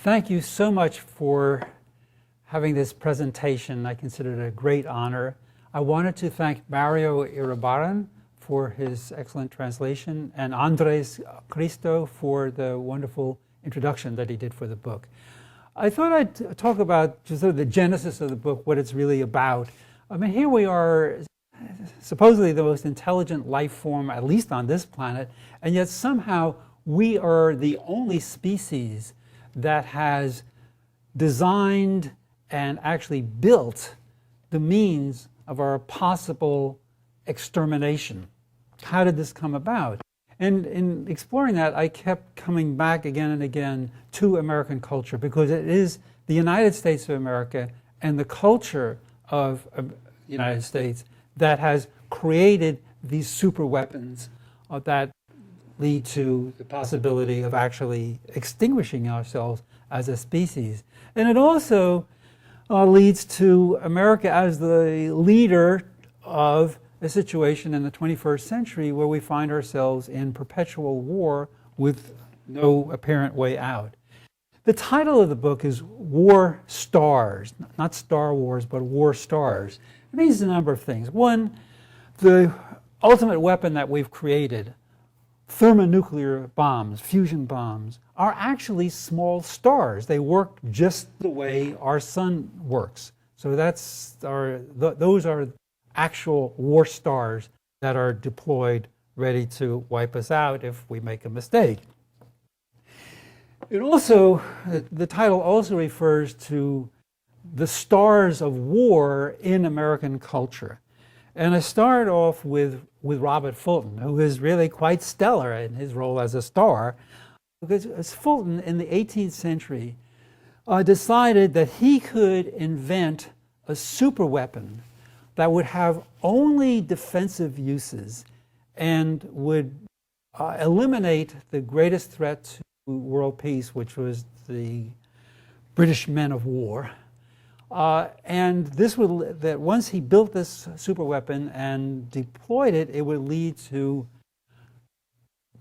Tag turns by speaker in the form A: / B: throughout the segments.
A: Thank you so much for having this presentation. I consider it a great honor. I wanted to thank Mario Iribarren for his excellent translation and Andres Cristo for the wonderful introduction that he did for the book. I thought I'd talk about just sort of the genesis of the book, what it's really about. I mean, here we are, supposedly the most intelligent life form, at least on this planet, and yet somehow we are the only species that has designed and actually built the means of our possible extermination. How did this come about? And in exploring that, I kept coming back again and again to American culture, because it is the United States of America and the culture of the United States that has created these super weapons that lead to the possibility of actually extinguishing ourselves as a species. And it also leads to America as the leader of a situation in the 21st century where we find ourselves in perpetual war with no apparent way out. The title of the book is War Stars, not Star Wars, but War Stars. It means a number of things. One, the ultimate weapon that we've created, thermonuclear bombs, fusion bombs, are actually small stars. They work just the way our sun works. So those are actual war stars that are deployed, ready to wipe us out if we make a mistake. It also, the title also refers to the stars of war in American culture. And I start off with Robert Fulton, who is really quite stellar in his role as a star, because Fulton in the 18th century decided that he could invent a super weapon that would have only defensive uses and would eliminate the greatest threat to world peace, which was the British men of war. And this would, that once he built this super weapon and deployed it, it would lead to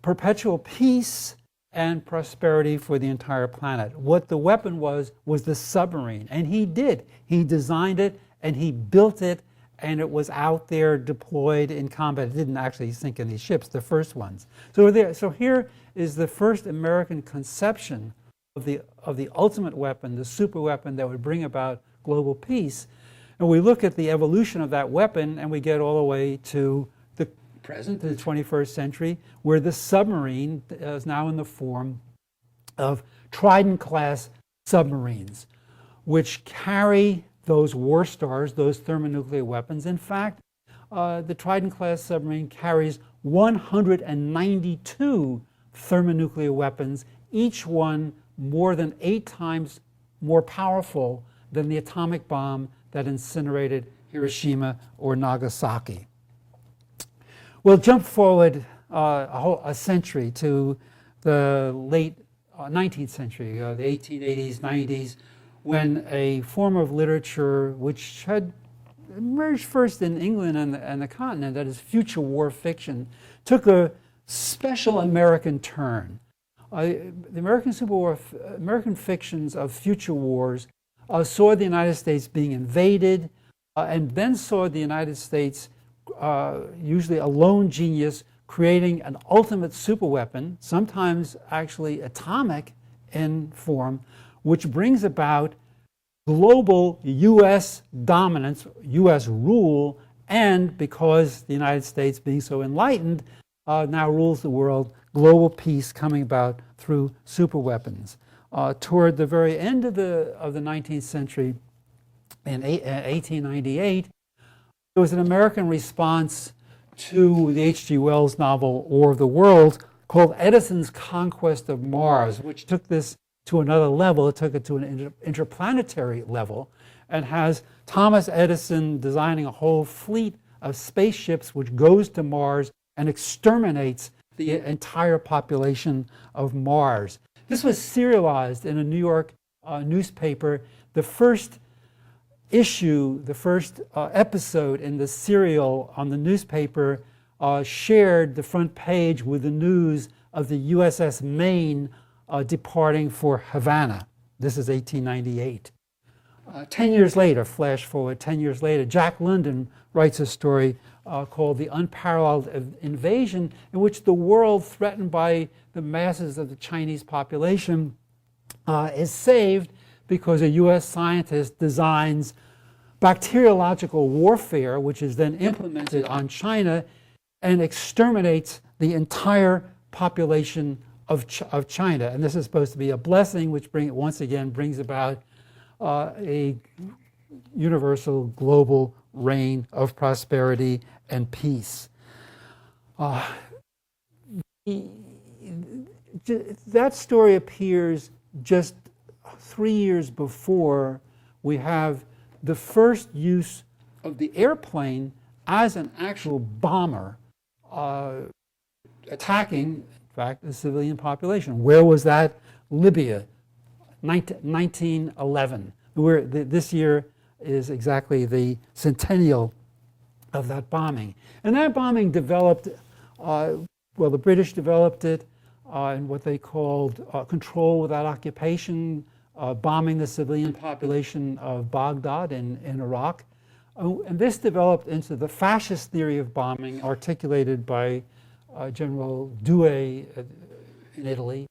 A: perpetual peace and prosperity for the entire planet. What the weapon was the submarine, and he did. He designed it and he built it, and it was out there deployed in combat. It didn't actually sink any ships, the first ones. So here is the first American conception of the ultimate weapon, the super weapon that would bring about global peace. And we look at the evolution of that weapon, and we get all the way to the present, the 21st century, where the submarine is now in the form of Trident-class submarines, which carry those war stars, those thermonuclear weapons. In fact, the Trident-class submarine carries 192 thermonuclear weapons, each one more than 8 times more powerful than the atomic bomb that incinerated Hiroshima or Nagasaki. We'll jump forward a century to the late 19th century, the 1880s, 90s, when a form of literature which had emerged first in England and the continent, that is future war fiction, took a special American turn. The American fictions of future wars saw the United States being invaded, and then saw the United States, usually a lone genius, creating an ultimate superweapon, sometimes actually atomic in form, which brings about global U.S. dominance, U.S. rule, and because the United States, being so enlightened, now rules the world, global peace coming about through superweapons. Toward the very end of the 19th century, in 1898, there was an American response to the H.G. Wells novel War of the Worlds called Edison's Conquest of Mars, which took this to another level. It took it to an interplanetary level, and has Thomas Edison designing a whole fleet of spaceships which goes to Mars and exterminates the entire population of Mars. This was serialized in a New York newspaper. The first issue, the first episode in the serial on the newspaper shared the front page with the news of the USS Maine departing for Havana. This is 1898. 10 years later, flash forward 10 years later, Jack London writes a story called The Unparalleled Invasion, in which the world threatened by the masses of the Chinese population is saved because a U.S. scientist designs bacteriological warfare, which is then implemented on China and exterminates the entire population of China. And this is supposed to be a blessing, which once again brings about a universal global reign of prosperity and peace. That story appears just 3 years before we have the first use of the airplane as an actual bomber attacking, in fact, the civilian population. Where was that? Libya, 1911. This year is exactly the centennial of that bombing. And that bombing developed, the British developed it in what they called control without occupation, bombing the civilian population of Baghdad in Iraq. And this developed into the fascist theory of bombing articulated by General Due in Italy,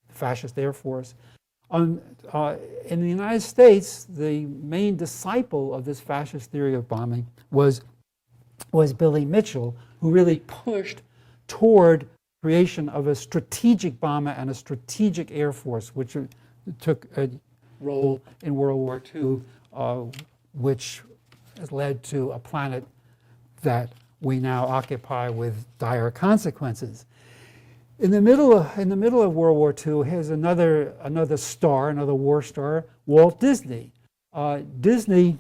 A: the fascist air force. In the United States, the main disciple of this fascist theory of bombing was Billy Mitchell, who really pushed toward creation of a strategic bomber and a strategic air force, which took a role in World War II, which has led to a planet that we now occupy with dire consequences. In the middle of World War II, here's another star, another war star, Walt Disney. Disney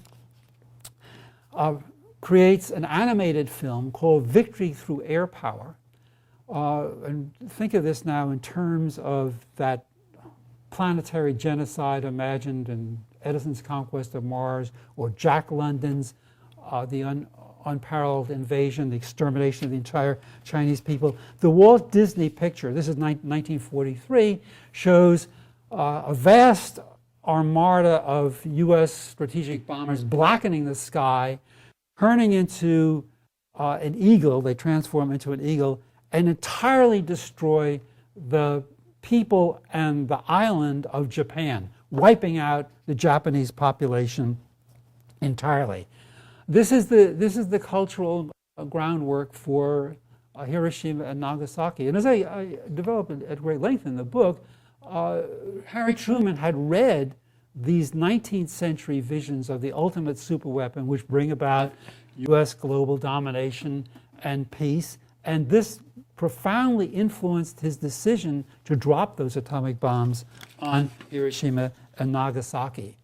A: creates an animated film called Victory Through Air Power. And think of this now in terms of that planetary genocide imagined in Edison's Conquest of Mars, or Jack London's The Unparalleled Invasion, the extermination of the entire Chinese people. The Walt Disney picture, this is 1943, shows a vast armada of U.S. strategic bombers blackening the sky, turning into an eagle. They transform into an eagle and entirely destroy the people and the island of Japan, wiping out the Japanese population entirely. This is the cultural groundwork for Hiroshima and Nagasaki. And as I develop at great length in the book, Harry Truman had read these 19th century visions of the ultimate superweapon, which bring about U.S. global domination and peace. And this profoundly influenced his decision to drop those atomic bombs on Hiroshima and Nagasaki.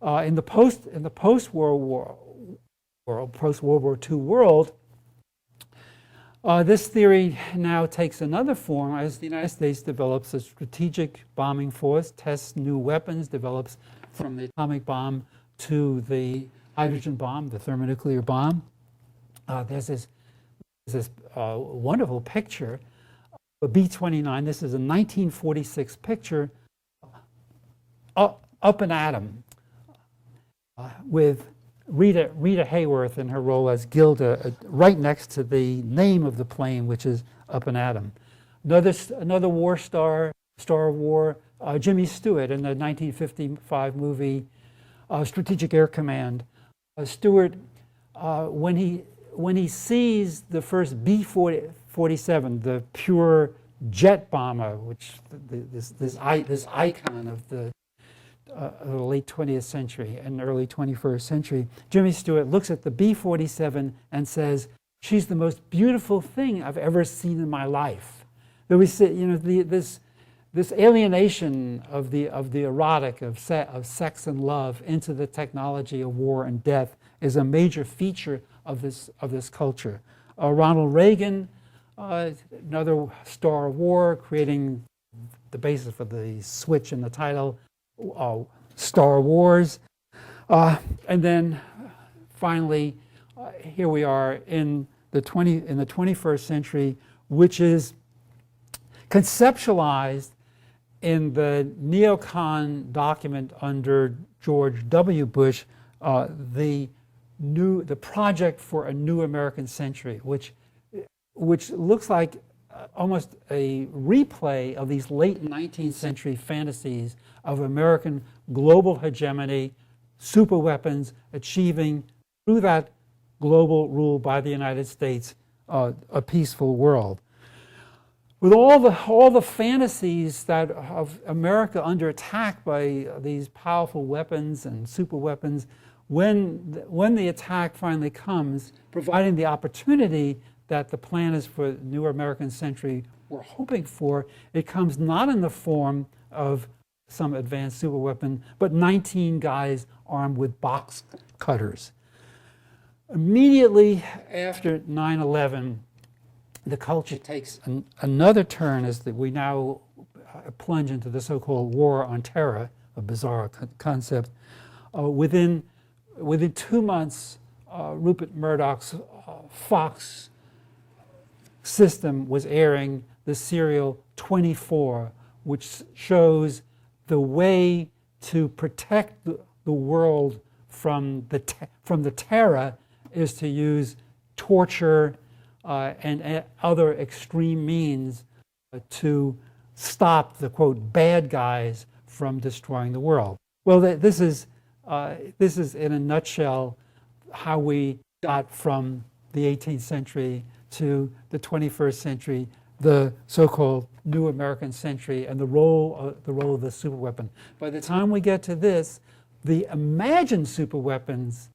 A: In the post-World War II world, this theory now takes another form as the United States develops a strategic bombing force, tests new weapons, develops from the atomic bomb to the hydrogen bomb, the thermonuclear bomb. There's this wonderful picture, a B-29. This is a 1946 picture, up an atom, with Rita Hayworth in her role as Gilda, right next to the name of the plane, which is Up an Atom. Another war star of War, Jimmy Stewart in the 1955 movie Strategic Air Command. Stewart, when he sees the first B-47, the pure jet bomber, which this icon of the late 20th century and early 21st century, Jimmy Stewart looks at the B-47 and says, "She's the most beautiful thing I've ever seen in my life." There we see, this alienation of the erotic, of sex and love into the technology of war and death is a major feature of this culture. Ronald Reagan, another star of war, creating the basis for the switch in the title, Star Wars. And then finally, here we are in the 21st century, which is conceptualized in the neocon document under George W. Bush, the project for a new American century, which looks like almost a replay of these late 19th century fantasies of American global hegemony, superweapons achieving through that global rule by the United States a peaceful world. With all the fantasies that of America under attack by these powerful weapons and super weapons, when the attack finally comes, providing the opportunity that the plan is for the new American century we're hoping for, it comes not in the form of some advanced superweapon, but 19 guys armed with box cutters. Immediately after 9/11, the culture takes another turn as we now plunge into the so-called war on terror, a bizarre concept. Within 2 months, Rupert Murdoch's Fox system was airing the serial 24, which shows the way to protect the world from the terror is to use torture and other extreme means to stop the, quote, bad guys from destroying the world. Well, this is in a nutshell how we got from the 18th century to the 21st century, the so-called new American century, and the role of the superweapon. By the time we get to this, the imagined superweapons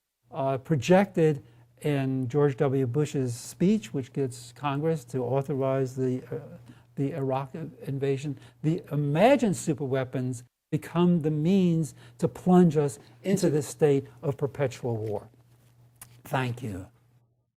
A: projected in George W. Bush's speech, which gets Congress to authorize the Iraq invasion, the imagined superweapons become the means to plunge us into this state of perpetual war. Thank you.